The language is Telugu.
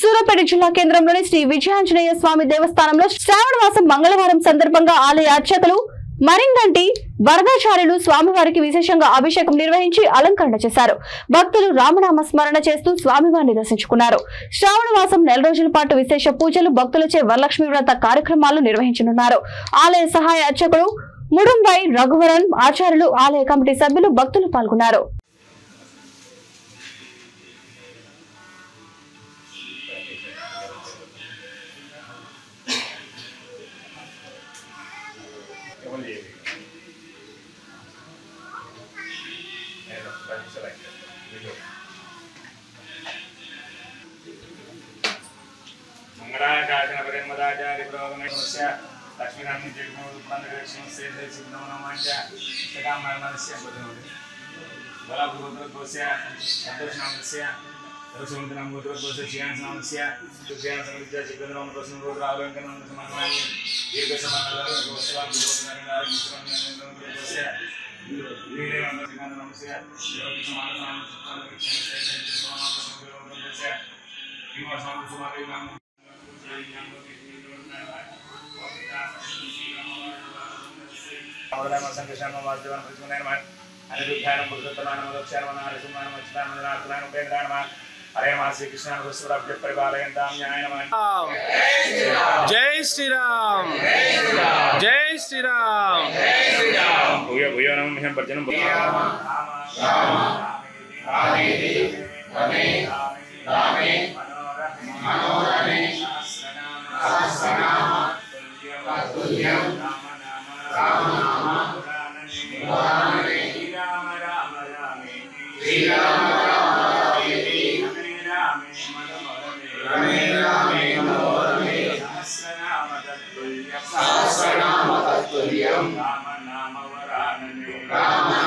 సూరపేట జిల్లా కేంద్రంలోని శ్రీ విజయాంజనేయ స్వామి దేవస్థానంలో శ్రావణ మాసం మంగళవారం సందర్భంగా ఆలయ అర్చకులు మరింగంటి వరదాచార్యులు స్వామివారికి విశేషంగా అభిషేకం నిర్వహించి అలంకరణ చేశారు. భక్తులు రామనామ స్మరణ చేస్తూ స్వామివారిని దర్శించుకున్నారు. శ్రావణ మాసం 4 రోజుల పాటు విశేష పూజలు, భక్తులచే వరలక్ష్మి వ్రత కార్యక్రమాలు నిర్వహించనున్నారు. ఆలయ సహాయ అర్చకులు ముడుంబై రఘువరన్ ఆచార్యులు, ఆలయ కమిటీ సభ్యులు, భక్తులు పాల్గొన్నారు. जय श्री राम, जय श्री राम। राम नाम वरानने